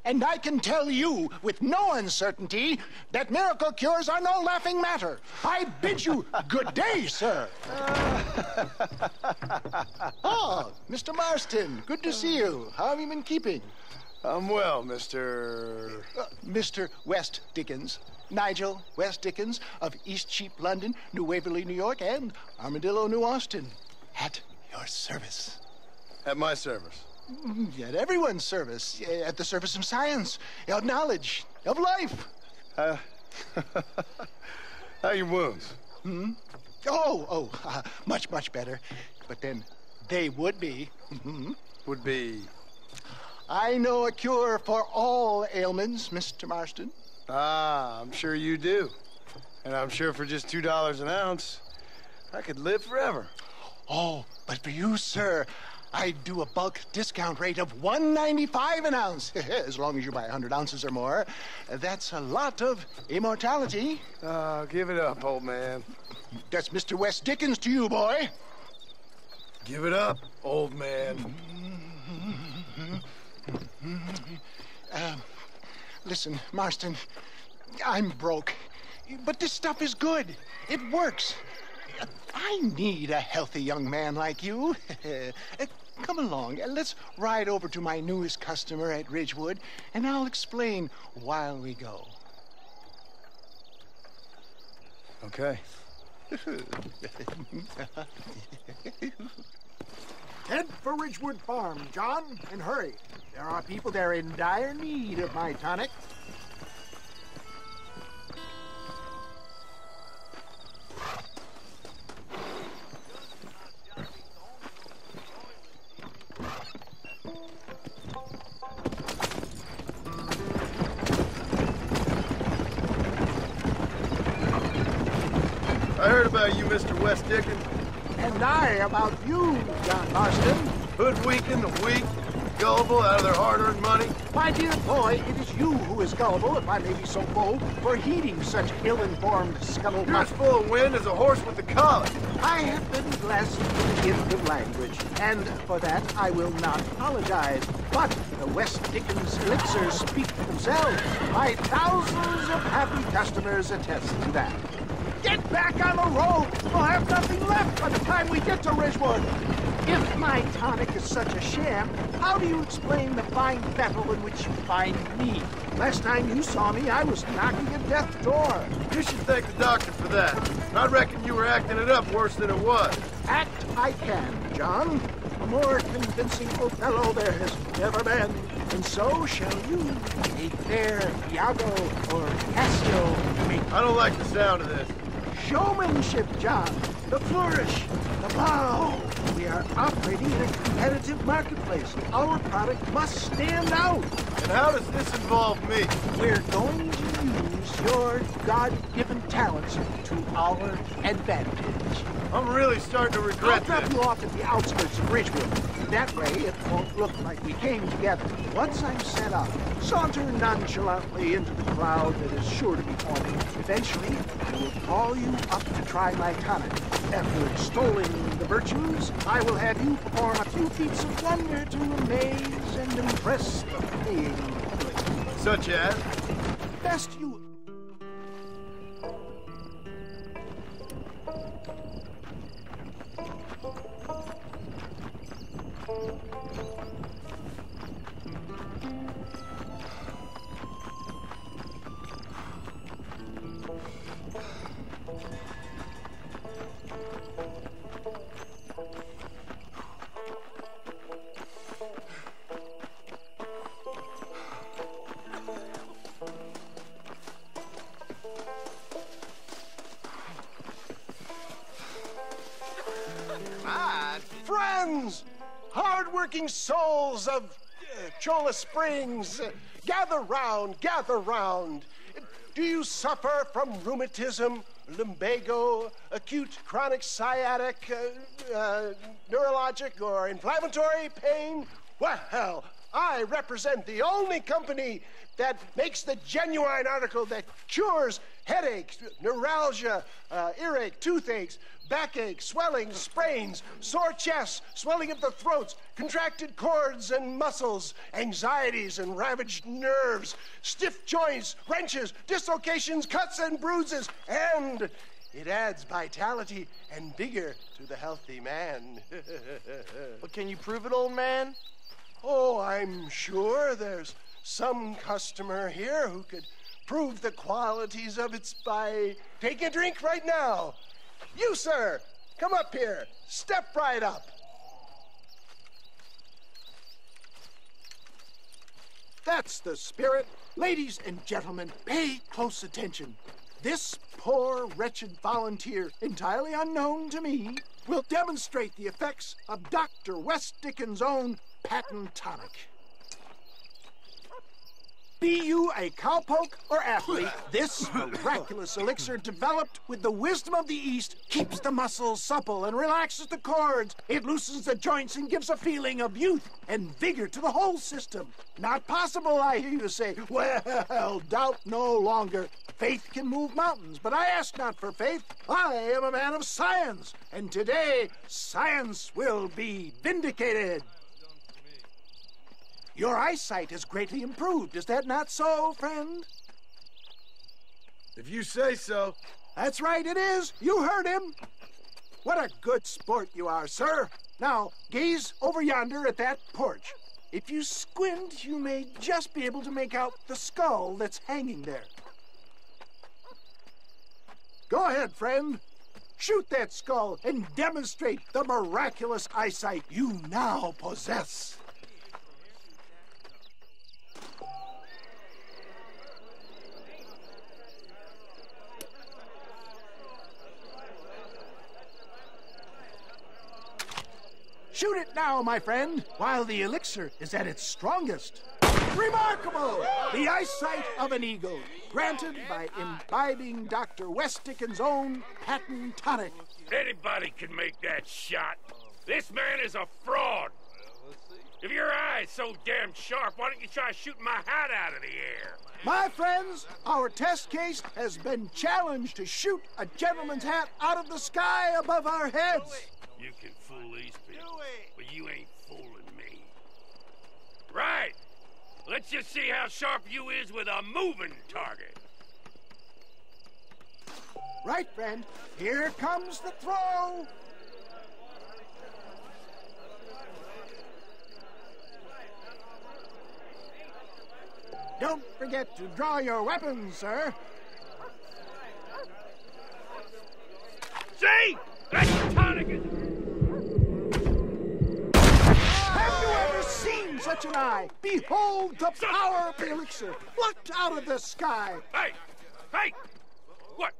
And I can tell you with no uncertainty that miracle cures are no laughing matter. I bid you good day, sir. Oh, Mr. Marston, good to see you. How have you been keeping? I'm well, Mr. Mr. West Dickens. Nigel West Dickens of East Cheap, London, New Waverly, New York, and Armadillo, New Austin. At your service. At my service. At everyone's service. At the service of science, of knowledge, of life. How are your wounds? Much, much better. But then they would be. Would be... I know a cure for all ailments, Mr. Marston. Ah, I'm sure you do. And I'm sure for just $2 an ounce, I could live forever. Oh, but for you, sir, I'd do a bulk discount rate of $1.95 an ounce, as long as you buy 100 ounces or more. That's a lot of immortality. Give it up, old man. That's Mr. West Dickens to you, boy. Give it up, old man. Listen, Marston, I'm broke, but this stuff is good. It works. I need a healthy young man like you. Come along, let's ride over to my newest customer at Ridgewood, and I'll explain while we go. Okay. Head for Ridgewood Farm, John, and hurry. There are people there in dire need of my tonic. I heard about you, Mr. West Dickens. And I about you, John Marston. Hoodwinking the weak, gullible out of their hard-earned money. My dear boy, it is you who is gullible, if I may be so bold, for heeding such ill-informed You're scuttlebutt. as full of wind as a horse with the collar. I have been blessed with the gift of language, and for that I will not apologize. But the West Dickens elixirs speak for themselves. My thousands of happy customers attest to that. Get back on the road! We'll have nothing left by the time we get to Ridgewood. If my tonic is such a sham, how do you explain the fine battle in which you find me? Last time you saw me, I was knocking at death's door. You should thank the doctor for that. I reckon you were acting it up worse than it was. Act I can, John. A more convincing Othello there has never been. And so shall you, a fair Iago or Cassio make. I don't like the sound of this. Showmanship, John. The flourish, the bow. We are operating in a competitive marketplace. Our product must stand out. And how does this involve me? We're going to use your God-given talents to our advantage. I'm really starting to I'll regret drop this. you off at the outskirts of Ridgewood. That way, it won't look like we came together. Once I'm set up, saunter nonchalantly into the crowd that is sure to be forming. Eventually, I will call you up to try my tonic. After extolling the virtues, I will have you perform a few feats of wonder to amaze and impress the paying public. Such as? Best you... Friends, hard-working souls of Cholla Springs, gather round, gather round. Do you suffer from rheumatism, lumbago, acute chronic sciatic, neurologic, or inflammatory pain? Well, I represent the only company that makes the genuine article that cures headaches, neuralgia, earache, toothaches, backache, swelling, sprains, sore chests, swelling of the throats, contracted cords and muscles, anxieties and ravaged nerves, stiff joints, wrenches, dislocations, cuts and bruises, and it adds vitality and vigor to the healthy man. But can you prove it, old man? Oh, I'm sure there's some customer here who could prove the qualities of it by taking a drink right now. You, sir, come up here. Step right up. That's the spirit. Ladies and gentlemen, pay close attention. This poor, wretched volunteer, entirely unknown to me, will demonstrate the effects of Dr. West Dickens' own patent tonic. Be you a cowpoke or athlete, this miraculous elixir developed with the wisdom of the East keeps the muscles supple and relaxes the cords. It loosens the joints and gives a feeling of youth and vigor to the whole system. Not possible, I hear you say. Well, doubt no longer. Faith can move mountains, but I ask not for faith. I am a man of science, and today science will be vindicated. Your eyesight has greatly improved. Is that not so, friend? If you say so. That's right, it is. You heard him. What a good sport you are, sir. Now, gaze over yonder at that porch. If you squint, you may just be able to make out the skull that's hanging there. Go ahead, friend. Shoot that skull and demonstrate the miraculous eyesight you now possess. Shoot it now, my friend, while the elixir is at its strongest. Remarkable! The eyesight of an eagle, granted by imbibing Dr. West Dickens' own patent tonic. Anybody can make that shot. This man is a fraud. If your eye's so damn sharp, why don't you try shooting my hat out of the air? My friends, our test case has been challenged to shoot a gentleman's hat out of the sky above our heads. You can fool these people, but you ain't fooling me. Right. Let's just see how sharp you is with a moving target. Right, friend. Here comes the throw. Don't forget to draw your weapons, sir. See? That tonic is... Have you ever seen such an eye? Behold the power of the elixir, plucked out of the sky. Hey! Hey! What?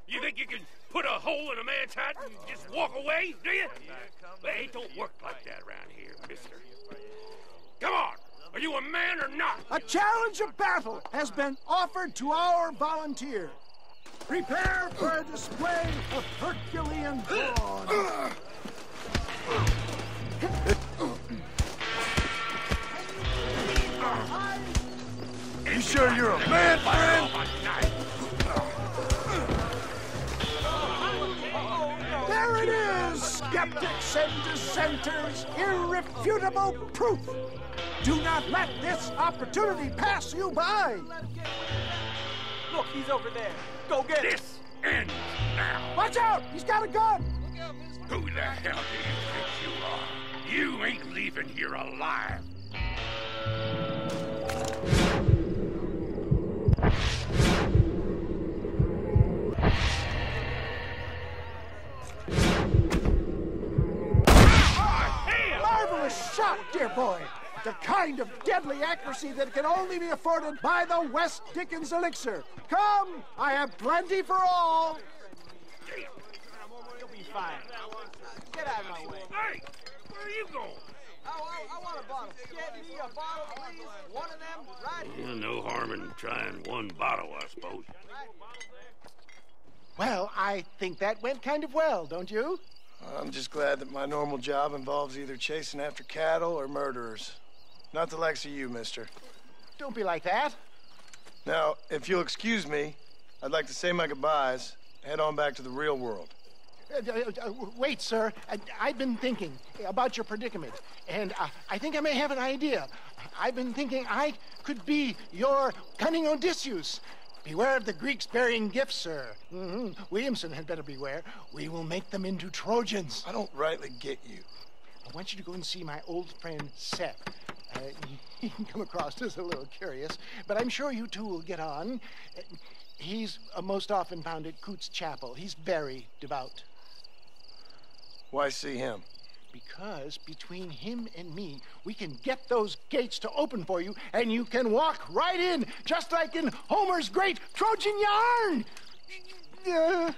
You think you can put a hole in a man's hat and just walk away, do you? Hey, it don't work like that around here, mister. Come on! Are you a man or not? A challenge of battle has been offered to our volunteer. Prepare for a display of Herculean brawn. You sure you're a man, friend? There it is, skeptics and dissenters, irrefutable proof. Do not let this opportunity pass you by. Look, he's over there. Go get him. This ends now. Watch out, he's got a gun. Who the hell do you think you are? You ain't leaving here alive. Marvelous shot, dear boy. The kind of deadly accuracy that can only be afforded by the West Dickens elixir. Come, I have plenty for all. You'll be fine. Get out of my way. Hey, where are you going? I want a bottle. Get me a bottle, please. One of them, right here. No harm in trying one bottle, I suppose. Well, I think that went kind of well, don't you? I'm just glad that my normal job involves either chasing after cattle or murderers. Not the likes of you, mister. Don't be like that. Now, if you'll excuse me, I'd like to say my goodbyes, head on back to the real world. Wait, sir. I've been thinking about your predicament, and I think I may have an idea. I've been thinking I could be your cunning Odysseus. Beware of the Greeks bearing gifts, sir. Williamson had better beware. We will make them into Trojans. I don't rightly get you. I want you to go and see my old friend Seth. He can come across as a little curious, but I'm sure you two will get on. He's most often found at Coots Chapel. He's very devout. Why see him? Because between him and me, we can get those gates to open for you, and you can walk right in, just like in Homer's great Trojan yarn!